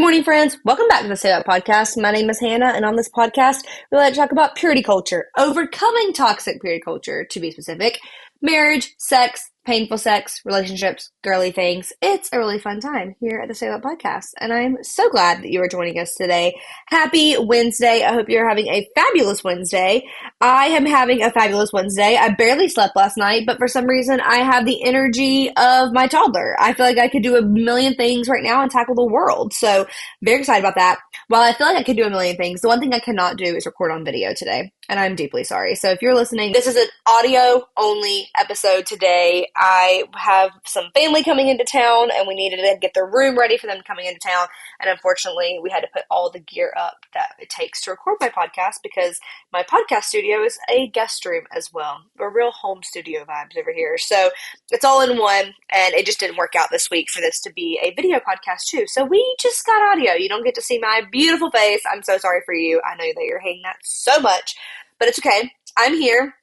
Good morning, friends. Welcome back to the Say That podcast. My name is Hannah, and on this podcast, we like to talk about purity culture, overcoming toxic purity culture, to be specific, marriage, sex, painful sex, relationships, girly things. It's a really fun time here at the Say That podcast, and I'm so glad that you are joining us today. Happy Wednesday. I hope you're having a fabulous Wednesday. I am having a fabulous Wednesday. I barely slept last night, but for some reason, I have the energy of my toddler. I feel like I could do a million things right now and tackle the world. So very excited about that. While I feel like I could do a million things, the one thing I cannot do is record on video today, and I'm deeply sorry. So if you're listening, this is an audio only episode today. I have some family coming into town, and we needed to get the room ready for them coming into town. And unfortunately, we had to put all the gear up that it takes to record my podcast because my podcast studio is a guest room as well. We're real home studio vibes over here. So it's all in one, and it just didn't work out this week for this to be a video podcast too. So we just got audio. You don't get to see my beautiful face. I'm so sorry for you. I know that you're hating that so much, but it's okay. I'm here.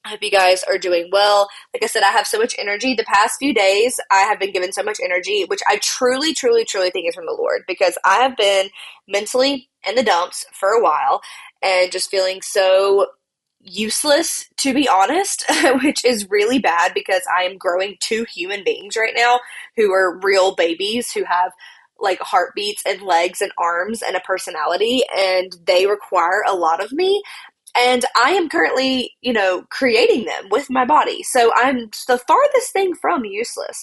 I hope you guys are doing well. Like I said, I have so much energy. The past few days, I have been given so much energy, which I truly, truly, truly think is from the Lord, because I have been mentally in the dumps for a while and just feeling so useless, to be honest, which is really bad because I am growing two human beings right now who are real babies who have like heartbeats and legs and arms and a personality, and they require a lot of me. And I am currently, creating them with my body. So I'm the farthest thing from useless.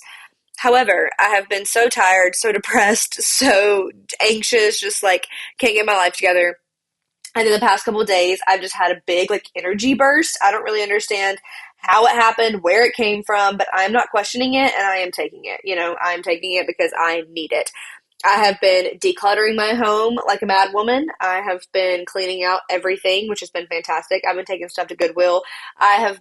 However, I have been so tired, so depressed, so anxious, just like can't get my life together. And in the past couple of days, I've just had a big energy burst. I don't really understand how it happened, where it came from, but I'm not questioning it, and I am taking it. I'm taking it because I need it. I have been decluttering my home like a mad woman. I have been cleaning out everything, which has been fantastic. I've been taking stuff to Goodwill. I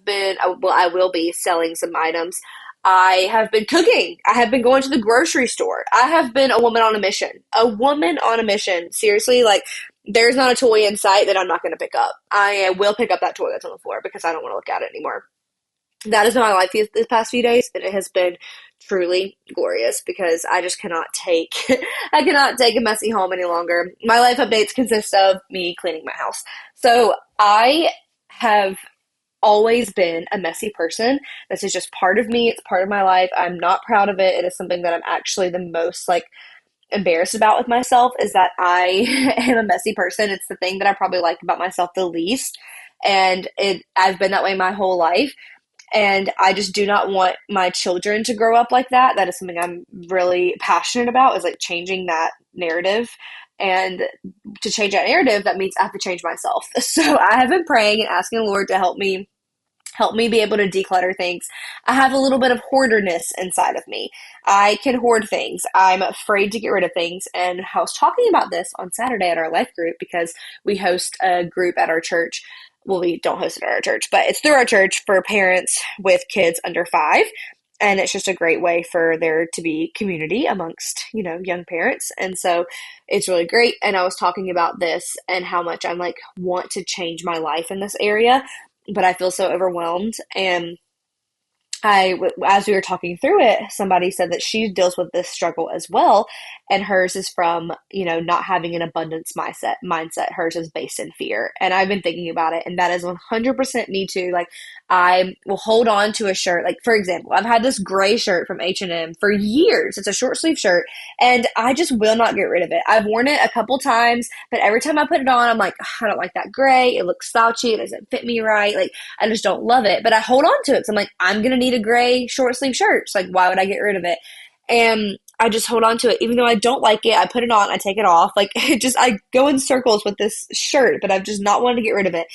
will be selling some items. I have been cooking. I have been going to the grocery store. I have been a woman on a mission. A woman on a mission. Seriously, there's not a toy in sight that I'm not going to pick up. I will pick up that toy that's on the floor because I don't want to look at it anymore. That has been my life this past few days, and it has been truly glorious because I just cannot take I cannot take a messy home any longer. My life updates consist of me cleaning my house. So I have always been a messy person. This is just part of me. It's part of my life. I'm not proud of it. It is something that I'm actually the most embarrassed about with myself, is that I am a messy person. It's the thing that I probably like about myself the least. And I've been that way my whole life. And I just do not want my children to grow up like that. That is something I'm really passionate about, is changing that narrative. And to change that narrative, that means I have to change myself. So I have been praying and asking the Lord to help me be able to declutter things. I have a little bit of hoarderness inside of me. I can hoard things. I'm afraid to get rid of things. And I was talking about this on Saturday at our life group because we host a group at our church. Well, we don't host it at our church, but it's through our church for parents with kids under 5. And it's just a great way for there to be community amongst, young parents. And so it's really great. And I was talking about this and how much I'm want to change my life in this area, but I feel so overwhelmed. And as we were talking through it, somebody said that she deals with this struggle as well. And hers is from, not having an abundance mindset. Hers is based in fear. And I've been thinking about it, and that is 100% me too. I will hold on to a shirt. For example, I've had this gray shirt from H&M for years. It's a short sleeve shirt, and I just will not get rid of it. I've worn it a couple times, but every time I put it on, I'm like, I don't like that gray. It looks slouchy. It doesn't fit me right. I just don't love it, but I hold on to it. So I'm I'm going to need a gray short sleeve shirt. So why would I get rid of it? And I just hold on to it. Even though I don't like it, I put it on, I take it off. I go in circles with this shirt, but I've just not wanted to get rid of it.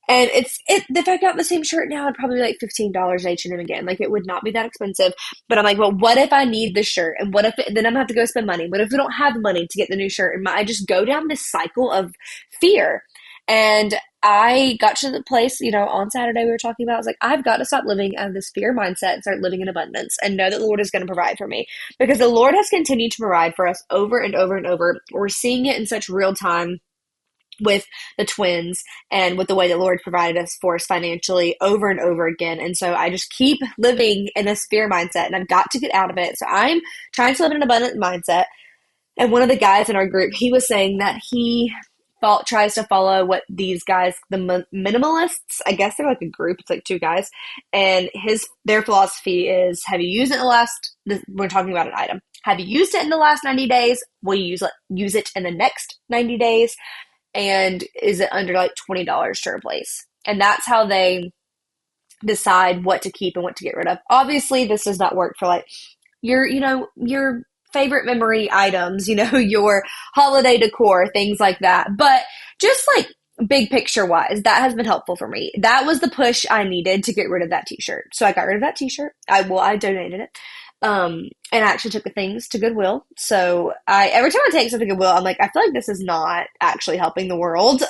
And if I got the same shirt now, it'd probably be $15 at H&M again. It would not be that expensive. But I'm well, what if I need this shirt? And what if then I'm gonna have to go spend money? What if we don't have money to get the new shirt? And I just go down this cycle of fear. And I got to the place, on Saturday we were talking about, I was I've got to stop living out of this fear mindset and start living in abundance and know that the Lord is going to provide for me, because the Lord has continued to provide for us over and over and over. We're seeing it in such real time with the twins and with the way the Lord provided us for us financially over and over again. And so I just keep living in this fear mindset, and I've got to get out of it. So I'm trying to live in an abundant mindset. And one of the guys in our group, he was saying that he tries to follow what these guys, the minimalists, I guess they're like a group, it's like two guys, and their philosophy is, have you used it in the last, we're talking about an item, have you used it in the last 90 days? Will you use it in the next 90 days? And is it under like $20 to replace? And that's how they decide what to keep and what to get rid of. Obviously, this does not work for like your favorite memory items, your holiday decor, things like that. But just like big picture wise, that has been helpful for me. That was the push I needed to get rid of that t-shirt. So I got rid of that t-shirt. I donated it. And I actually took the things to Goodwill. So every time I take something to Goodwill, I'm like, I feel like this is not actually helping the world,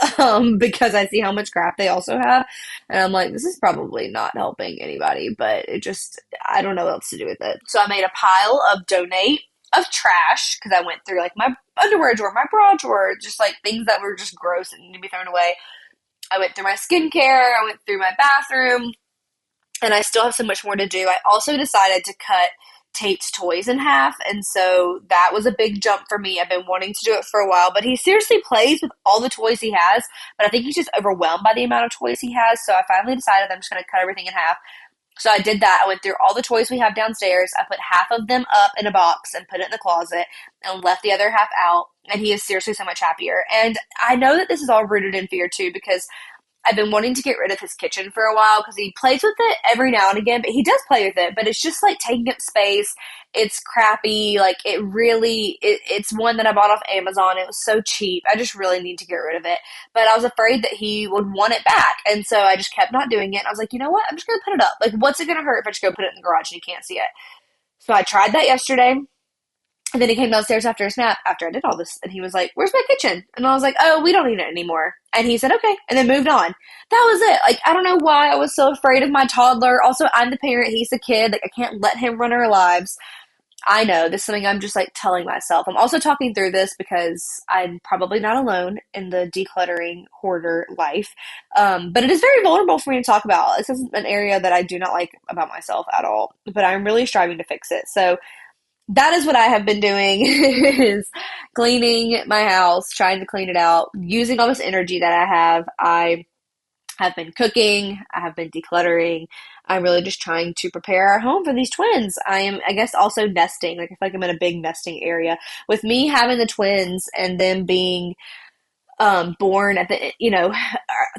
because I see how much crap they also have. And I'm like, this is probably not helping anybody, but I don't know what else to do with it. So I made a pile of donate of trash, because I went through like my underwear drawer, my bra drawer, just like things that were just gross and need to be thrown away. I went through my skincare, I went through my bathroom, and I still have so much more to do. I also decided to cut Tate's toys in half, and so that was a big jump for me. I've been wanting to do it for a while, but he seriously plays with all the toys he has, but I think he's just overwhelmed by the amount of toys he has, so I finally decided I'm just going to cut everything in half. So I did that. I went through all the toys we have downstairs. I put half of them up in a box and put it in the closet and left the other half out, and he is seriously so much happier. And I know that this is all rooted in fear too, because I've been wanting to get rid of his kitchen for a while, because he plays with it every now and again, but he does play with it, but it's just like taking up space. It's crappy. Like it's one that I bought off Amazon. It was so cheap. I just really need to get rid of it. But I was afraid that he would want it back. And so I just kept not doing it. And I was like, you know what? I'm just going to put it up. Like, what's it going to hurt if I just go put it in the garage and you can't see it? So I tried that yesterday. And then he came downstairs after a nap after I did all this, and he was like, where's my kitchen? And I was like, oh, we don't need it anymore. And he said, okay, and then moved on. That was it. Like, I don't know why I was so afraid of my toddler. Also, I'm the parent. He's the kid. Like, I can't let him run our lives. I know this is something I'm just like telling myself. I'm also talking through this because I'm probably not alone in the decluttering hoarder life. But it is very vulnerable for me to talk about. This is an area that I do not like about myself at all, but I'm really striving to fix it. So that is what I have been doing, is cleaning my house, trying to clean it out, using all this energy that I have. I have been cooking. I have been decluttering. I'm really just trying to prepare our home for these twins. I am, I guess, also nesting. Like, I feel like I'm in a big nesting area. With me having the twins and them being born at the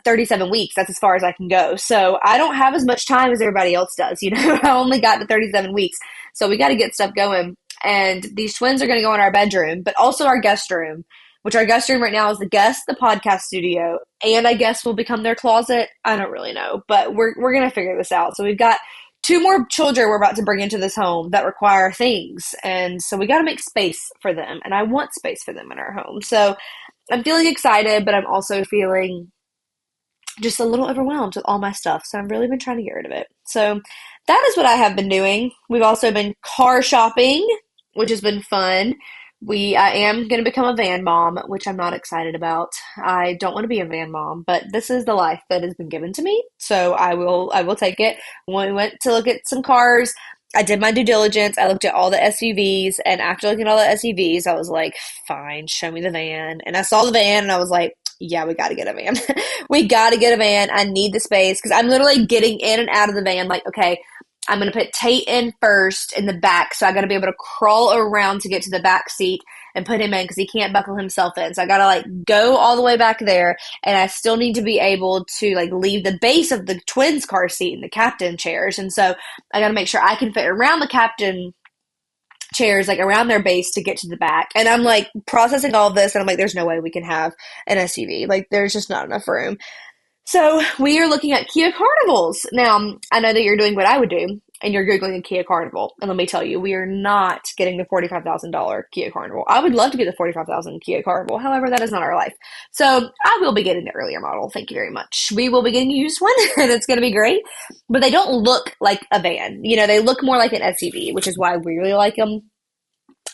37 weeks, that's as far as I can go. So I don't have as much time as everybody else does. I only got to 37 weeks. So we got to get stuff going. And these twins are going to go in our bedroom, but also our guest room, which our guest room right now is the podcast studio, and I guess will become their closet. I don't really know, but we're going to figure this out. So we've got 2 more children we're about to bring into this home that require things. And so we got to make space for them. And I want space for them in our home. So I'm feeling excited, but I'm also feeling just a little overwhelmed with all my stuff. So I've really been trying to get rid of it. So that is what I have been doing. We've also been car shopping, which has been fun. I am going to become a van mom, which I'm not excited about. I don't want to be a van mom, but this is the life that has been given to me. So I will take it. When we went to look at some cars, I did my due diligence. I looked at all the SUVs, and after looking at all the SUVs, I was like, fine, show me the van. And I saw the van, and I was like, yeah, we got to get a van. We got to get a van. I need the space, because I'm literally getting in and out of the van like, okay, I'm going to put Tate in first in the back, so I got to be able to crawl around to get to the back seat and put him in, because he can't buckle himself in. So I got to like go all the way back there, and I still need to be able to like leave the base of the twins' car seat in the captain chairs. And so I got to make sure I can fit around the captain chairs, like around their base, to get to the back. And I'm like processing all of this, and I'm like, there's no way we can have an SUV. Like, there's just not enough room. So we are looking at Kia Carnivals. Now, I know that you're doing what I would do, and you're Googling a Kia Carnival. And let me tell you, we are not getting the $45,000 Kia Carnival. I would love to get the $45,000 Kia Carnival. However, that is not our life. So I will be getting the earlier model. Thank you very much. We will be getting a used one, and it's going to be great. But they don't look like a van. They look more like an SUV, which is why we really like them.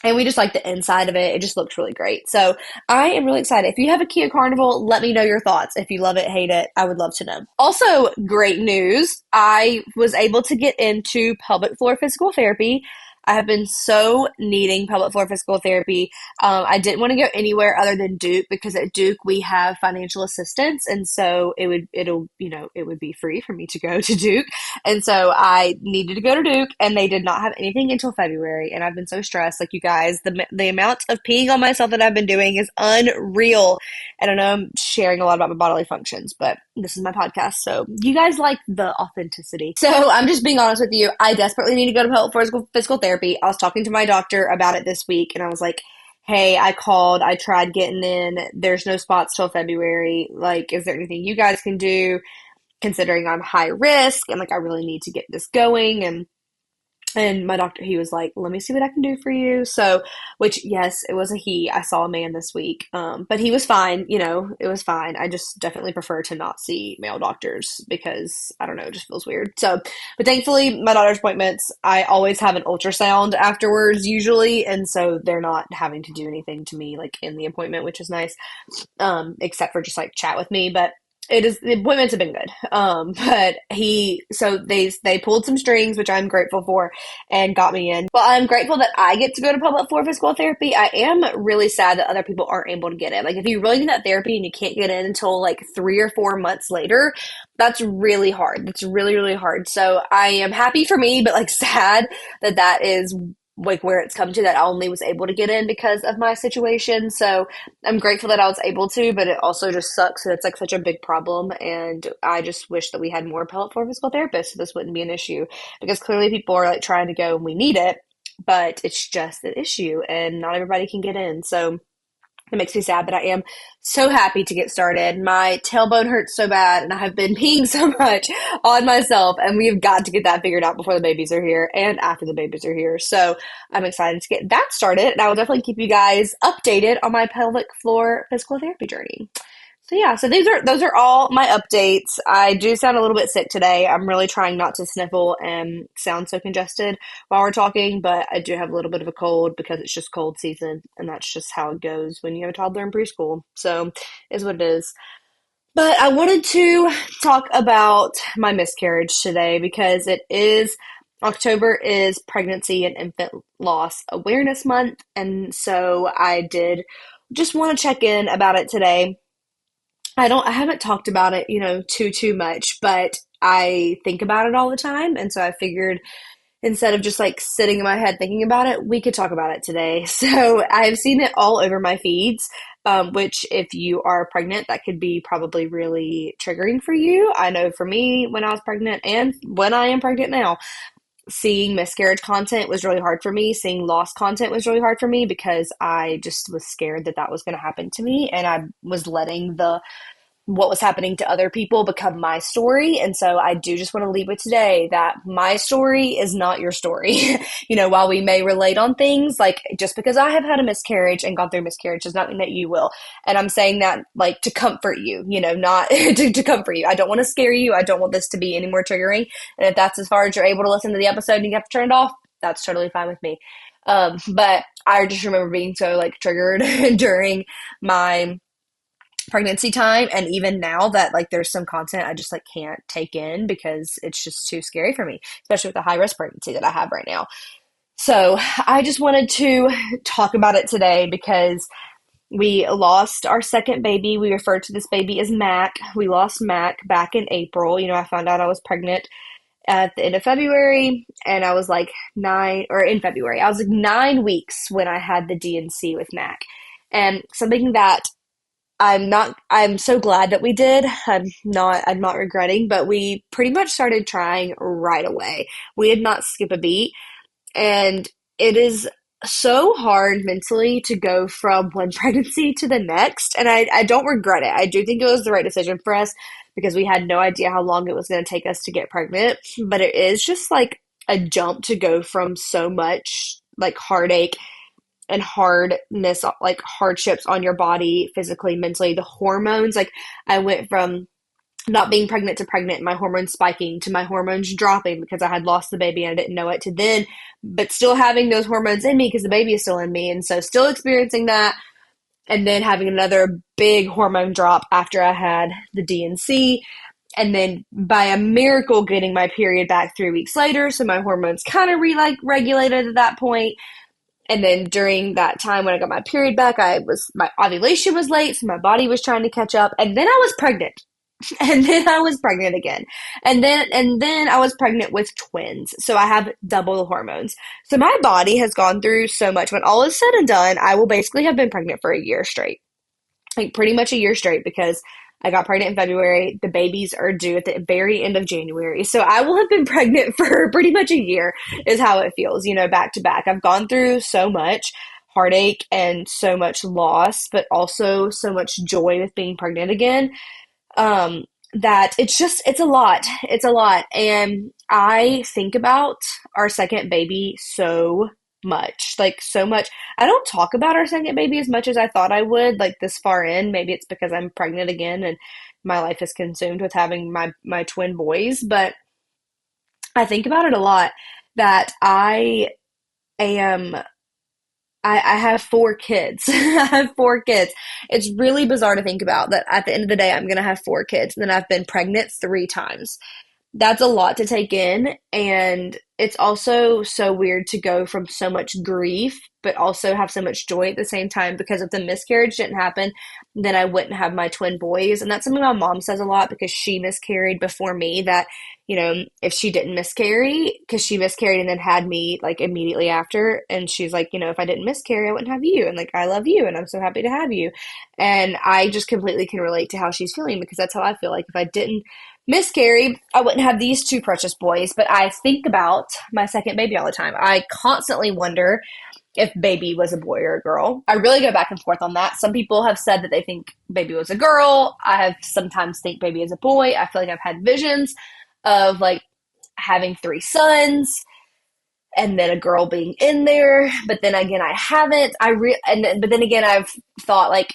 And we just like the inside of it. It just looks really great. So I am really excited. If you have a Kia Carnival, let me know your thoughts. If you love it, hate it, I would love to know. Also, great news. I was able to get into pelvic floor physical therapy. I have been so needing pelvic floor physical therapy. I didn't want to go anywhere other than Duke because at Duke we have financial assistance, and so it would be free for me to go to Duke. And so I needed to go to Duke, and they did not have anything until February. And I've been so stressed. Like, you guys, the amount of peeing on myself that I've been doing is unreal. And I know I'm sharing a lot about my bodily functions, but this is my podcast, so you guys like the authenticity. So I'm just being honest with you. I desperately need to go to pelvic physical therapy. I was talking to my doctor about it this week, and I was like, hey, I called, I tried getting in. There's no spots till February. Like, is there anything you guys can do, considering I'm high risk and like I really need to get this going? And my doctor, he was like, let me see what I can do for you. So, which, yes, it was a he. I saw a man this week. But he was fine. It was fine. I just definitely prefer to not see male doctors because, I don't know, it just feels weird. So, but thankfully, my daughter's appointments, I always have an ultrasound afterwards usually. And so they're not having to do anything to me like in the appointment, which is nice, except for just like chat with me. But the appointments have been good. So they pulled some strings, which I'm grateful for, and got me in. Well, I'm grateful that I get to go to pelvic floor physical therapy. I am really sad that other people aren't able to get in. Like, if you really need that therapy and you can't get in until like 3 or 4 months later, that's really hard. That's really, really hard. So I am happy for me, but like sad that is like where it's come to, that I only was able to get in because of my situation. So I'm grateful that I was able to, but it also just sucks that it's like such a big problem. And I just wish that we had more pelvic floor physical therapists so this wouldn't be an issue, because clearly people are like trying to go and we need it, but it's just an issue and not everybody can get in. So it makes me sad, but I am so happy to get started. My tailbone hurts so bad, and I have been peeing so much on myself, and we've got to get that figured out before the babies are here and after the babies are here. So I'm excited to get that started, and I will definitely keep you guys updated on my pelvic floor physical therapy journey. So yeah, so those are all my updates. I do sound a little bit sick today. I'm really trying not to sniffle and sound so congested while we're talking, but I do have a little bit of a cold because it's just cold season, and that's just how it goes when you have a toddler in preschool. So is what it is. But I wanted to talk about my miscarriage today because October is Pregnancy and Infant Loss Awareness Month, and so I did just want to check in about it today. I haven't talked about it, too much, but I think about it all the time. And so I figured, instead of just like sitting in my head thinking about it, we could talk about it today. So I've seen it all over my feeds, which, if you are pregnant, that could be probably really triggering for you. I know for me, when I was pregnant and when I am pregnant now, seeing miscarriage content was really hard for me. Seeing loss content was really hard for me because I just was scared that was going to happen to me. And I was letting what was happening to other people become my story. And so I do just want to leave with today that my story is not your story. While we may relate on things, like, just because I have had a miscarriage and gone through miscarriage does not mean that you will. And I'm saying that like to comfort you, not to comfort you. I don't want to scare you. I don't want this to be any more triggering. And if that's as far as you're able to listen to the episode and you have to turn it off, that's totally fine with me. But I just remember being so like triggered during my pregnancy time, and even now that like there's some content I just like can't take in because it's just too scary for me, especially with the high risk pregnancy that I have right now. So I just wanted to talk about it today because we lost our second baby. We referred to this baby as Mac. We lost Mac back in April. I found out I was pregnant at the end of February, and I was like in February, I was like 9 weeks when I had the D&C with Mac. And something that I'm so glad that we did. I'm not regretting, but we pretty much started trying right away. We did not skip a beat. And it is so hard mentally to go from one pregnancy to the next. And I don't regret it. I do think it was the right decision for us because we had no idea how long it was going to take us to get pregnant. But it is just like a jump to go from so much like heartache and hardness, like hardships on your body, physically, mentally, the hormones. Like, I went from not being pregnant to pregnant, my hormones spiking, to my hormones dropping because I had lost the baby and I didn't know it, to then, but still having those hormones in me because the baby is still in me. And so still experiencing that, and then having another big hormone drop after I had the D&C. And then by a miracle getting my period back 3 weeks later. So my hormones kind of regulated at that point. And then during that time when I got my period back, my ovulation was late, so my body was trying to catch up. And then I was pregnant. And then I was pregnant again. And then I was pregnant with twins. So I have double the hormones. So my body has gone through so much. When all is said and done, I will basically have been pregnant for a year straight. Like pretty much a year straight, because I got pregnant in February. The babies are due at the very end of January. So I will have been pregnant for pretty much a year is how it feels, back to back. I've gone through so much heartache and so much loss, but also so much joy with being pregnant again. That it's a lot. It's a lot. And I think about our second baby so much, like so much. I don't talk about our second baby as much as I thought I would, like this far in. Maybe it's because I'm pregnant again and my life is consumed with having my twin boys, but I think about it a lot that am I have 4 kids. I have 4 kids. It's really bizarre to think about that at the end of the day, I'm going to have 4 kids. And then I've been pregnant 3 times. That's a lot to take in. And it's also so weird to go from so much grief, but also have so much joy at the same time, because if the miscarriage didn't happen, then I wouldn't have my twin boys. And that's something my mom says a lot, because she miscarried before me, that, if she didn't miscarry, because she miscarried and then had me like immediately after. And she's like, if I didn't miscarry, I wouldn't have you. And like, I love you and I'm so happy to have you. And I just completely can relate to how she's feeling, because that's how I feel. Like if I didn't miscarry, I wouldn't have these 2 precious boys. But I think about my second baby all the time. I constantly wonder if baby was a boy or a girl. I really go back and forth on that. Some people have said that they think baby was a girl. I have sometimes think baby is a boy. I feel like I've had visions of like having 3 sons and then a girl being in there. But then again, I haven't. But then again, I've thought like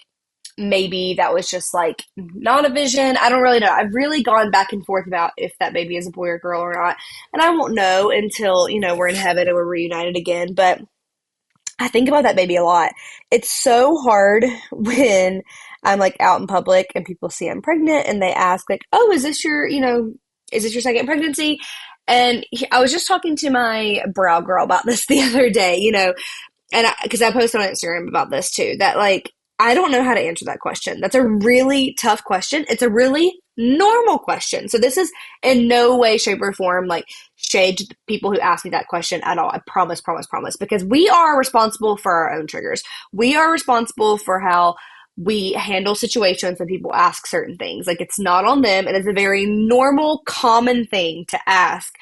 maybe that was just like not a vision. I don't really know. I've really gone back and forth about if that baby is a boy or girl or not. And I won't know until, we're in heaven and we're reunited again. But I think about that baby a lot. It's so hard when I'm like out in public and people see I'm pregnant and they ask like, oh, is this your second pregnancy? And I was just talking to my brow girl about this the other day, and because I posted on Instagram about this too, that like, I don't know how to answer that question. That's a really tough question. It's a really normal question. So this is in no way, shape, or form like shade to the people who ask me that question at all. I promise, because we are responsible for our own triggers. We are responsible for how we handle situations when people ask certain things. Like it's not on them. And it's a very normal, common thing to ask.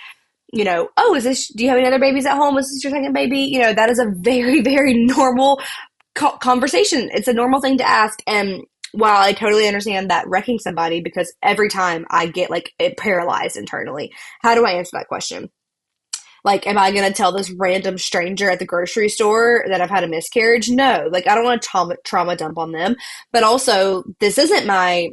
Oh, do you have any other babies at home? Is this your second baby? That is a very, very normal conversation. It's a normal thing to ask. And while I totally understand that wrecking somebody, because every time I get like it paralyzed internally, how do I answer that question? Like, am I going to tell this random stranger at the grocery store that I've had a miscarriage? No, like I don't want to trauma dump on them. But also, this isn't my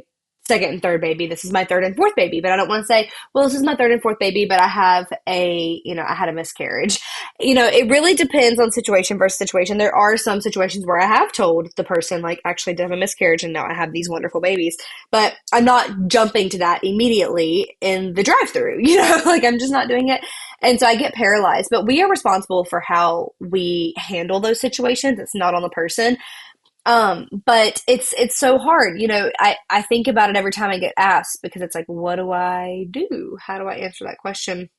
second and third baby. This is my third and fourth baby. But I don't want to say, well, this is my third and fourth baby, but I have I had a miscarriage. It really depends on situation versus situation. There are some situations where I have told the person, like, actually did have a miscarriage and now I have these wonderful babies. But I'm not jumping to that immediately in the drive-through, like I'm just not doing it. And so I get paralyzed. But we are responsible for how we handle those situations. It's not on the person. But it's so hard. I think about it every time I get asked, because it's like, what do I do? How do I answer that question?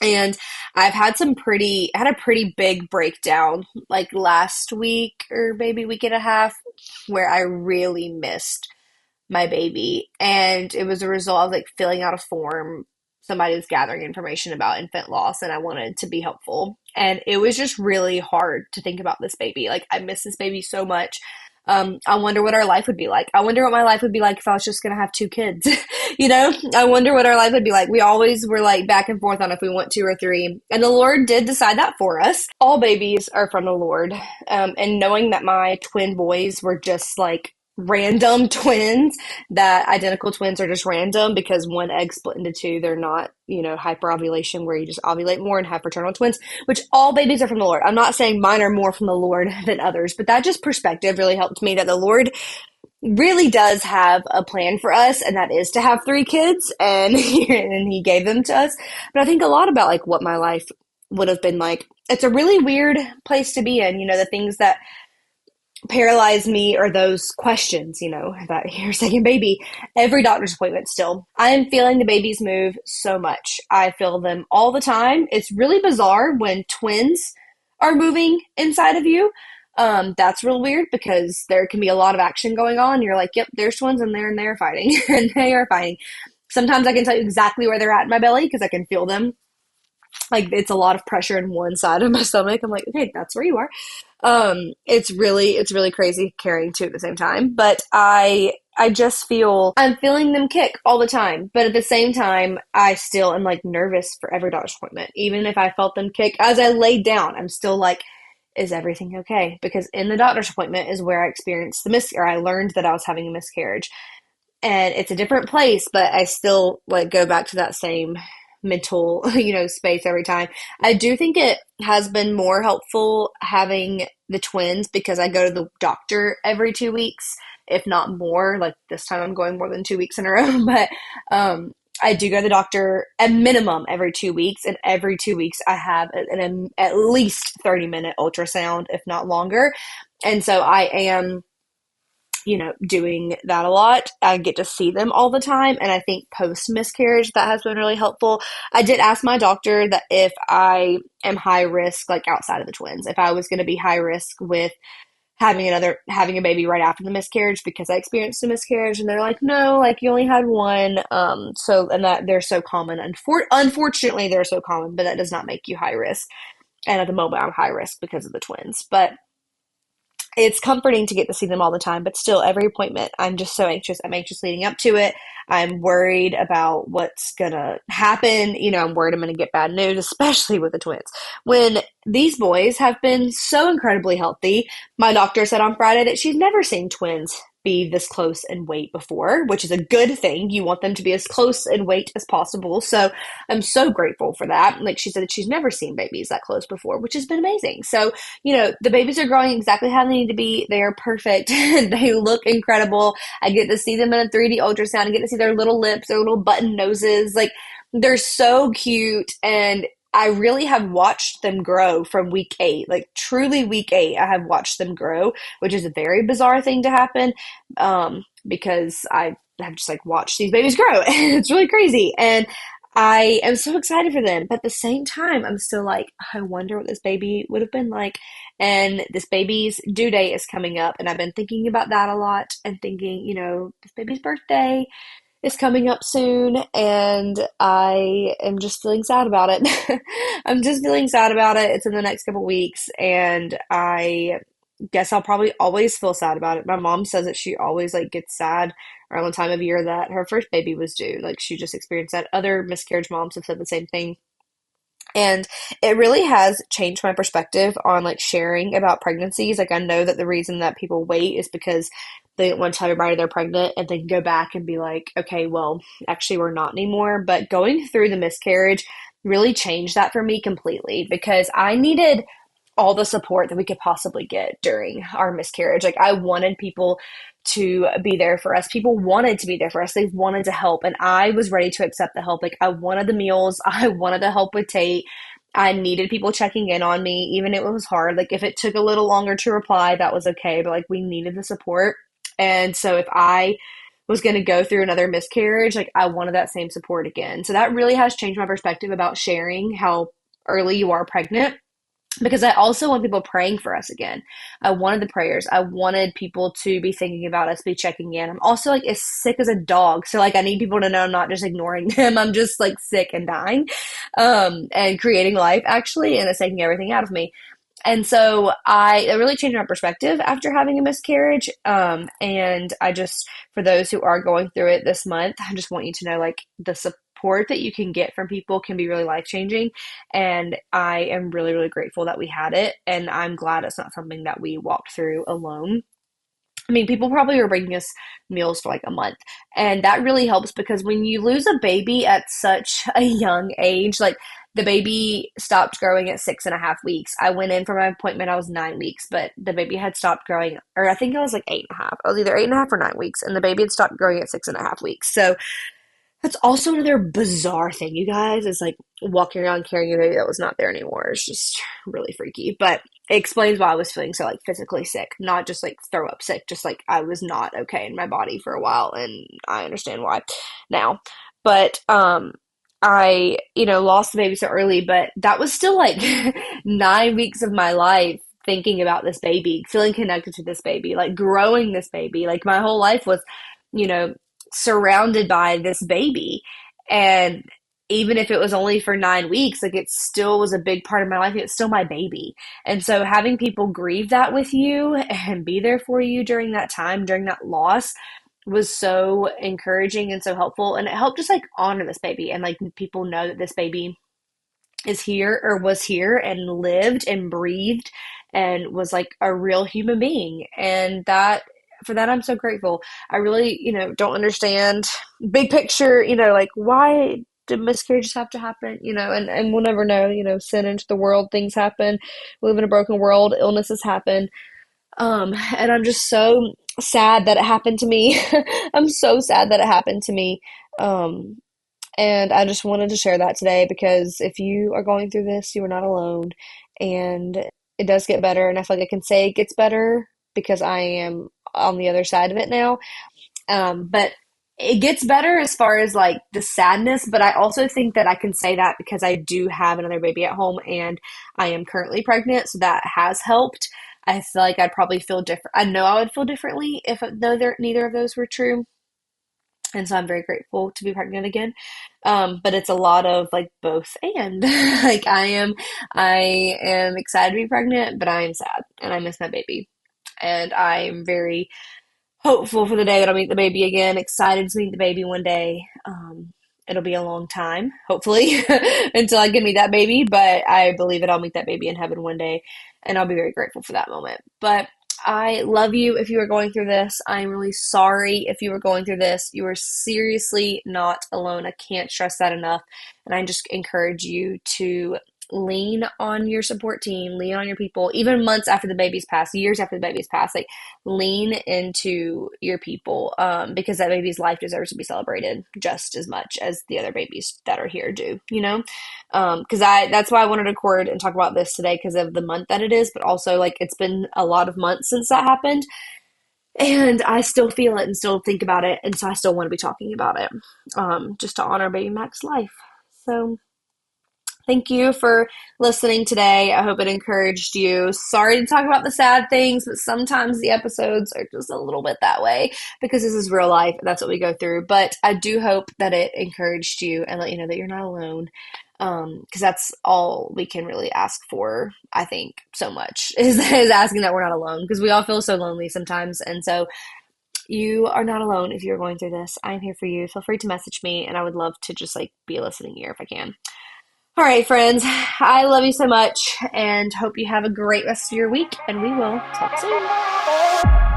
And I've had a pretty big breakdown like last week or maybe week and a half, where I really missed my baby. And it was a result of like filling out a form. Somebody was gathering information about infant loss and I wanted to be helpful. And it was just really hard to think about this baby. Like, I miss this baby so much. I wonder what our life would be like. I wonder what my life would be like if I was just going to have 2 kids. I wonder what our life would be like. We always were like back and forth on if we want 2 or 3. And the Lord did decide that for us. All babies are from the Lord. And knowing that my twin boys were just like random twins, that identical twins are just random because one egg split into 2. They're not, hyperovulation where you just ovulate more and have fraternal twins, which all babies are from the Lord. I'm not saying mine are more from the Lord than others, but that just perspective really helped me, that the Lord really does have a plan for us, and that is to have three kids, and and he gave them to us. But I think a lot about like what my life would have been like. It's a really weird place to be in. The things that paralyze me are those questions, about your second baby. Every doctor's appointment still. I am feeling the babies move so much. I feel them all the time. It's really bizarre when twins are moving inside of you. That's real weird because there can be a lot of action going on. You're like, yep, there's twins and they're fighting and they are fighting. Sometimes I can tell you exactly where they're at in my belly because I can feel them. Like it's a lot of pressure in one side of my stomach. I'm like, okay, that's where you are. It's really crazy carrying two at the same time. But I just feel I'm feeling them kick all the time. But at the same time, I still am like nervous for every doctor's appointment. Even if I felt them kick as I laid down, I'm still like, is everything okay? Because in the doctor's appointment is where I experienced or I learned that I was having a miscarriage. And it's a different place, but I still like go back to that same mental, space every time. I do think it has been more helpful having the twins because I go to the doctor every 2 weeks, if not more. Like this time I'm going more than 2 weeks in a row, but I do go to the doctor at minimum every 2 weeks, and every 2 weeks I have an at least 30-minute ultrasound, if not longer. And so I am doing that a lot. I get to see them all the time. And I think post miscarriage, that has been really helpful. I did ask my doctor that if I am high risk, like outside of the twins, if I was going to be high risk with having a baby right after the miscarriage because I experienced a miscarriage, and they're like, no, like you only had one. And that they're so common. Unfortunately, they're so common, but that does not make you high risk. And at the moment, I'm high risk because of the twins. But it's comforting to get to see them all the time, but still every appointment, I'm just so anxious. I'm anxious leading up to it. I'm worried about what's going to happen. I'm worried I'm going to get bad news, especially with the twins. When these boys have been so incredibly healthy, my doctor said on Friday that she's never seen twins be this close in weight before, which is a good thing. You want them to be as close in weight as possible. So I'm so grateful for that. Like she said that she's never seen babies that close before, which has been amazing. So, the babies are growing exactly how they need to be. They are perfect. They look incredible. I get to see them in a 3D ultrasound. I get to see their little lips, their little button noses. Like they're so cute. And I really have watched them grow from week 8, like truly week 8. I have watched them grow, which is a very bizarre thing to happen, because I have just like watched these babies grow. It's really crazy. And I am so excited for them. But at the same time, I'm still like, I wonder what this baby would have been like. And this baby's due date is coming up. And I've been thinking about that a lot and thinking, this baby's birthday is coming up soon, and I am just feeling sad about it. I'm just feeling sad about it. It's in the next couple weeks, and I guess I'll probably always feel sad about it. My mom says that she always like gets sad around the time of year that her first baby was due. Like she just experienced that. Other miscarriage moms have said the same thing. And it really has changed my perspective on like sharing about pregnancies. Like I know that the reason that people wait is because they don't want to tell everybody they're pregnant and they can go back and be like, okay, well, actually we're not anymore. But going through the miscarriage really changed that for me completely because I needed all the support that we could possibly get during our miscarriage. Like I wanted people to be there for us. People wanted to be there for us. They wanted to help. And I was ready to accept the help. Like I wanted the meals. I wanted the help with Tate. I needed people checking in on me, even if it was hard. Like if it took a little longer to reply, that was okay. But like we needed the support. And so if I was going to go through another miscarriage, like I wanted that same support again. So that really has changed my perspective about sharing how early you are pregnant. Because I also want people praying for us again. I wanted the prayers. I wanted people to be thinking about us, be checking in. I'm also like as sick as a dog. So like I need people to know I'm not just ignoring them. I'm just like sick and dying, and creating life actually. And it's taking everything out of me. And so it really changed my perspective after having a miscarriage. And I just, for those who are going through it this month, I just want you to know like the support that you can get from people can be really life-changing. And I am really, really grateful that we had it. And I'm glad it's not something that we walked through alone. I mean, people probably were bringing us meals for like a month. And that really helps because when you lose a baby at such a young age, like The baby stopped growing at 6.5 weeks. I went in for my appointment. I was 9 weeks, but the baby had stopped growing, or I think it was like 8.5. I was either 8.5 or 9 weeks, and the baby had stopped growing at 6.5 weeks. So that's also another bizarre thing, you guys, is like walking around carrying a baby that was not there anymore. It's just really freaky. But it explains why I was feeling so like physically sick, not just like throw up sick, just like I was not okay in my body for a while, and I understand why now. But I, lost the baby so early, but that was still like 9 weeks of my life thinking about this baby, feeling connected to this baby, like growing this baby. Like my whole life was, you know, surrounded by this baby. And even if it was only for 9 weeks, like it still was a big part of my life. It's still my baby. And so having people grieve that with you and be there for you during that time, during that loss, was so encouraging and so helpful. And it helped just like honor this baby and like people know that this baby is here or was here and lived and breathed and was like a real human being. And that for that I'm so grateful. I really, don't understand big picture, like why do miscarriages have to happen, and we'll never know, sin into the world, things happen. We live in a broken world, illnesses happen. And I'm just so sad that it happened to me. I'm so sad that it happened to me. Um, and I just wanted to share that today because if you are going through this, you are not alone. And it does get better. And I feel like I can say it gets better because I am on the other side of it now. But it gets better as far as like the sadness. But I also think that I can say that because I do have another baby at home and I am currently pregnant. So that has helped. I feel like I'd probably feel different. I know I would feel differently if neither of those were true. And so I'm very grateful to be pregnant again. But it's a lot of like both and like I am excited to be pregnant, but I am sad and I miss my baby. And I am very hopeful for the day that I'll meet the baby again. Excited to meet the baby one day. It'll be a long time, hopefully, until I can meet that baby. But I believe that I'll meet that baby in heaven one day, and I'll be very grateful for that moment. But I love you if you are going through this. I'm really sorry if you are going through this. You are seriously not alone. I can't stress that enough. And I just encourage you to lean on your support team, lean on your people, even months after the baby's passed, years after the baby's passed, like lean into your people, because that baby's life deserves to be celebrated just as much as the other babies that are here do, because that's why I wanted to record and talk about this today because of the month that it is, but also like it's been a lot of months since that happened. And I still feel it and still think about it. And so I still want to be talking about it, just to honor baby Mac's life. So thank you for listening today. I hope it encouraged you. Sorry to talk about the sad things, but sometimes the episodes are just a little bit that way because this is real life. That's what we go through. But I do hope that it encouraged you and let you know that you're not alone. Because that's all we can really ask for, I think, so much is asking that we're not alone because we all feel so lonely sometimes. And so you are not alone if you're going through this. I'm here for you. Feel free to message me and I would love to just like be a listening ear if I can. All right, friends, I love you so much and hope you have a great rest of your week, and we will talk soon.